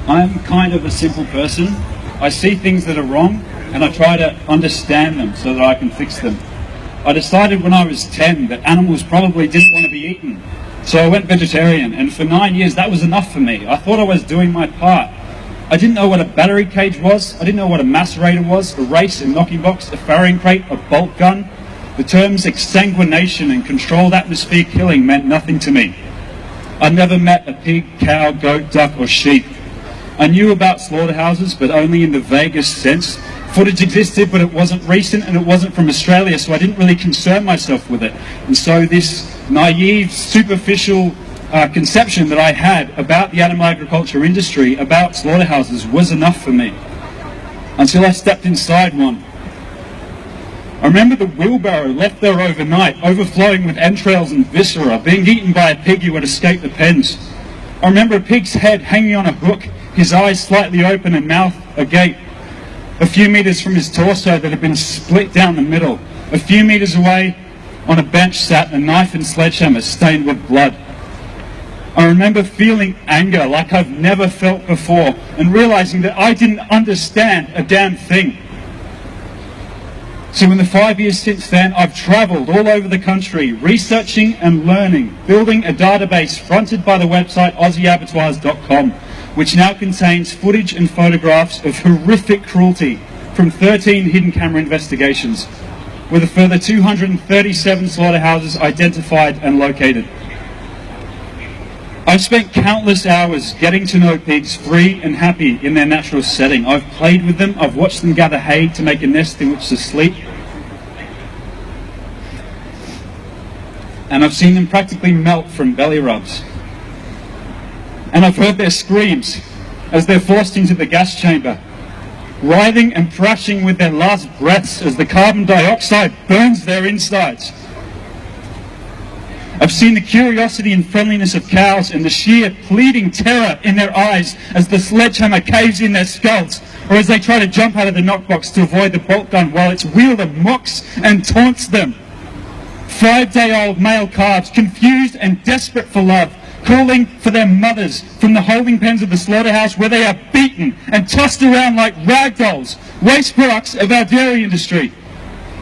I'm kind of a simple person. I see things that are wrong and I try to understand them so that I can fix them. I decided when I was 10 that animals probably didn't want to be eaten. So I went vegetarian, and for 9 years that was enough for me. I thought I was doing my part. I didn't know what a battery cage was. I didn't know what a macerator was, a race, a knocking box, a farrowing crate, a bolt gun. The terms exsanguination and controlled atmosphere killing meant nothing to me. I never met a pig, cow, goat, duck or sheep. I knew about slaughterhouses, but only in the vaguest sense. Footage existed, but it wasn't recent and it wasn't from Australia, so I didn't really concern myself with it. And so this naive, superficial conception that I had about the animal agriculture industry, about slaughterhouses, was enough for me. Until I stepped inside one. I remember the wheelbarrow left there overnight, overflowing with entrails and viscera, being eaten by a pig who had escaped the pens. I remember a pig's head hanging on a hook, his eyes slightly open and mouth agape. A few meters from his torso that had been split down the middle. A few meters away, on a bench sat a knife and sledgehammer stained with blood. I remember feeling anger like I've never felt before and realizing that I didn't understand a damn thing. So in the 5 years since then, I've travelled all over the country, researching and learning, building a database fronted by the website AussieAbattoirs.com, which now contains footage and photographs of horrific cruelty from 13 hidden camera investigations, with a further 237 slaughterhouses identified and located. I've spent countless hours getting to know pigs free and happy in their natural setting. I've played with them, I've watched them gather hay to make a nest in which to sleep, and I've seen them practically melt from belly rubs. And I've heard their screams as they're forced into the gas chamber, writhing and thrashing with their last breaths as the carbon dioxide burns their insides. I've seen the curiosity and friendliness of cows and the sheer pleading terror in their eyes as the sledgehammer caves in their skulls, or as they try to jump out of the knockbox to avoid the bolt gun while its wielder mocks and taunts them. 5-day-old male calves, confused and desperate for love, calling for their mothers from the holding pens of the slaughterhouse where they are beaten and tossed around like rag dolls, waste products of our dairy industry.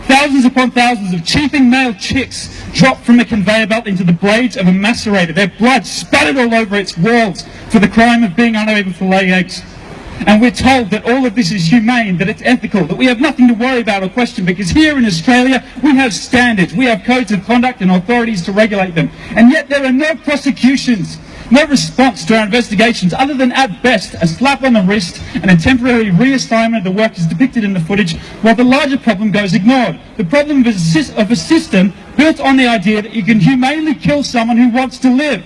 Thousands upon thousands of cheeping male chicks dropped from a conveyor belt into the blades of a macerator, their blood spattered all over its walls for the crime of being unable to lay eggs. And we're told that all of this is humane, that it's ethical, that we have nothing to worry about or question, because here in Australia we have standards, we have codes of conduct and authorities to regulate them. And yet there are no prosecutions, no response to our investigations other than at best a slap on the wrist and a temporary reassignment of the workers depicted in the footage, while the larger problem goes ignored. The problem of a system built on the idea that you can humanely kill someone who wants to live.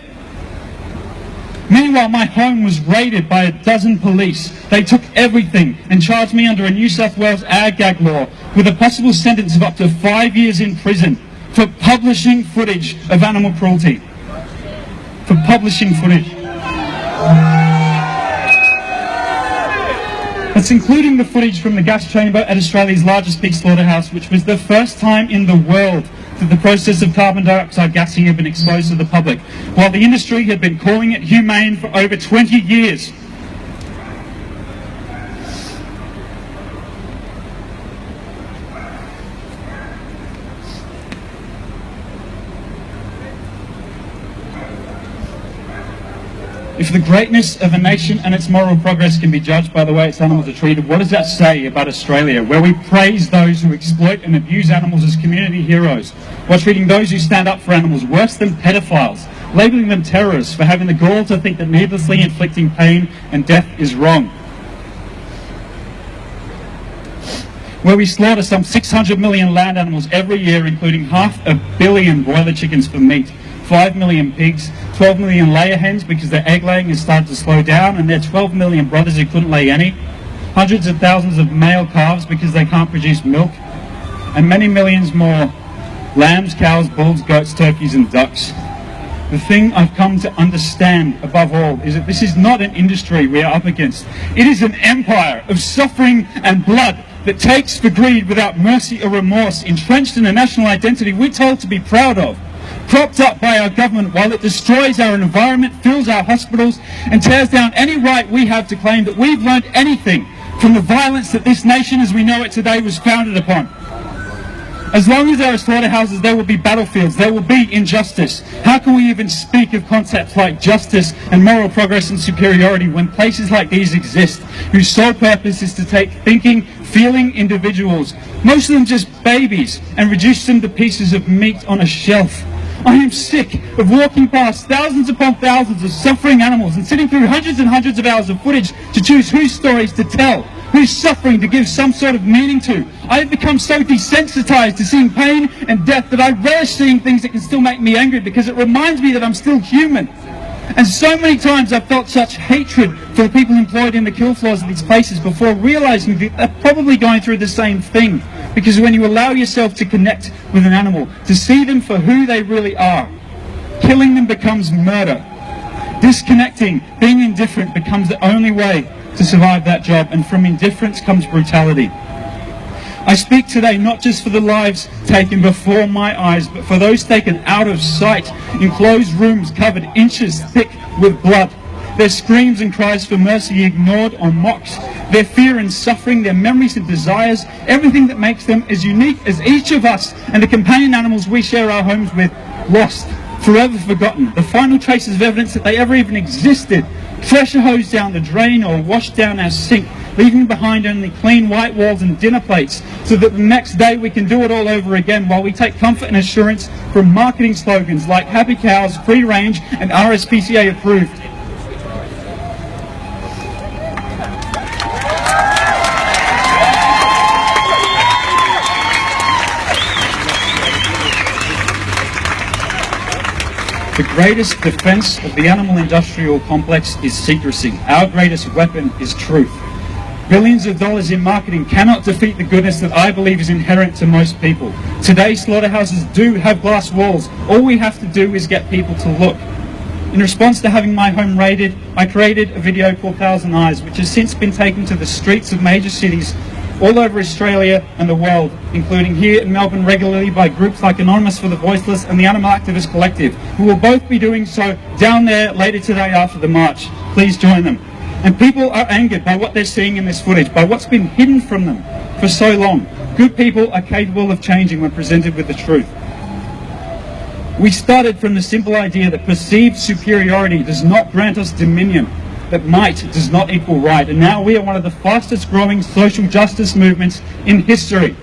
Meanwhile, my home was raided by 12 police. They took everything and charged me under a New South Wales ag-gag law with a possible sentence of up to 5 years in prison for publishing footage of animal cruelty. For publishing footage. That's including the footage from the gas chamber at Australia's largest pig slaughterhouse, which was the first time in the world that the process of carbon dioxide gassing had been exposed to the public, while the industry had been calling it humane for over 20 years. If the greatness of a nation and its moral progress can be judged by the way its animals are treated, what does that say about Australia, where we praise those who exploit and abuse animals as community heroes, while treating those who stand up for animals worse than pedophiles, labelling them terrorists for having the gall to think that needlessly inflicting pain and death is wrong? Where we slaughter some 600 million land animals every year, including 500 million broiler chickens for meat, 5 million pigs, 12 million layer hens because their egg laying has started to slow down, and their 12 million brothers who couldn't lay any, hundreds of thousands of male calves because they can't produce milk, and many millions more lambs, cows, bulls, goats, turkeys and ducks. The thing I've come to understand above all is that this is not an industry we are up against. It is an empire of suffering and blood that takes for greed without mercy or remorse, entrenched in a national identity we're told to be proud of. propped up by our government while it destroys our environment, fills our hospitals, and tears down any right we have to claim that we've learned anything from the violence that this nation as we know it today was founded upon. As long as there are slaughterhouses, there will be battlefields, there will be injustice. How can we even speak of concepts like justice and moral progress and superiority when places like these exist, whose sole purpose is to take thinking, feeling individuals, most of them just babies, and reduce them to pieces of meat on a shelf? I am sick of walking past thousands upon thousands of suffering animals and sitting through hundreds and hundreds of hours of footage to choose whose stories to tell, whose suffering to give some sort of meaning to. I have become so desensitized to seeing pain and death that I relish seeing things that can still make me angry because it reminds me that I'm still human. And so many times I've felt such hatred for the people employed in the kill floors of these places before realizing that they're probably going through the same thing. Because when you allow yourself to connect with an animal, to see them for who they really are, killing them becomes murder. Disconnecting, being indifferent becomes the only way to survive that job, and from indifference comes brutality. I speak today not just for the lives taken before my eyes, but for those taken out of sight, in closed rooms covered inches thick with blood. Their screams and cries for mercy ignored or mocked. Their fear and suffering, their memories and desires, everything that makes them as unique as each of us and the companion animals we share our homes with, lost, forever forgotten. The final traces of evidence that they ever even existed, pressure hosed down the drain or washed down our sink, leaving behind only clean white walls and dinner plates, so that the next day we can do it all over again while we take comfort and assurance from marketing slogans like Happy Cows, Free Range and RSPCA approved. The greatest defense of the animal industrial complex is secrecy. Our greatest weapon is truth. Billions of dollars in marketing cannot defeat the goodness that I believe is inherent to most people. Today, slaughterhouses do have glass walls. All we have to do is get people to look. In response to having my home raided, I created a video called Thousand Eyes, which has since been taken to the streets of major cities all over Australia and the world, including here in Melbourne regularly by groups like Anonymous for the Voiceless and the Animal Activist Collective, who will both be doing so down there later today after the march. Please join them. And people are angered by what they're seeing in this footage, by what's been hidden from them for so long. Good people are capable of changing when presented with the truth. We started from the simple idea that perceived superiority does not grant us dominion, that might does not equal right, and now we are one of the fastest growing social justice movements in history.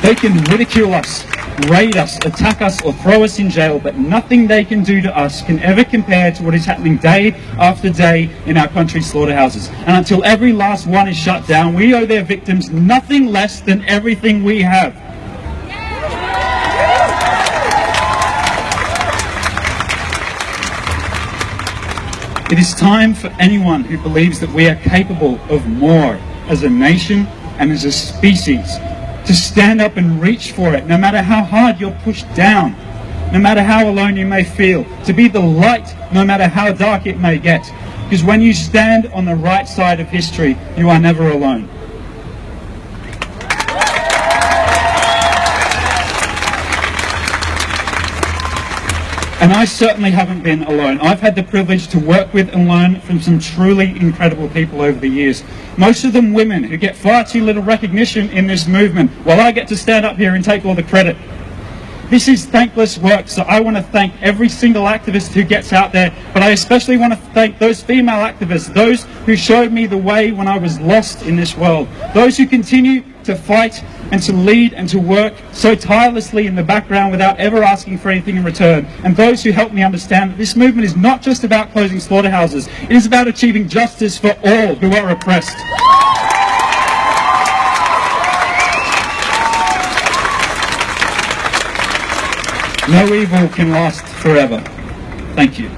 They can ridicule us, raid us, attack us or throw us in jail, but nothing they can do to us can ever compare to what is happening day after day in our country's slaughterhouses. And until every last one is shut down, we owe their victims nothing less than everything we have. It is time for anyone who believes that we are capable of more as a nation and as a species to stand up and reach for it, no matter how hard you're pushed down, no matter how alone you may feel, to be the light no matter how dark it may get. Because when you stand on the right side of history, you are never alone. And I certainly haven't been alone. I've had the privilege to work with and learn from some truly incredible people over the years. Most of them women who get far too little recognition in this movement, while I get to stand up here and take all the credit. This is thankless work, so I want to thank every single activist who gets out there, but I especially want to thank those female activists, those who showed me the way when I was lost in this world, those who continue to fight and to lead and to work so tirelessly in the background without ever asking for anything in return, and those who helped me understand that this movement is not just about closing slaughterhouses, it is about achieving justice for all who are oppressed. No evil can last forever. Thank you.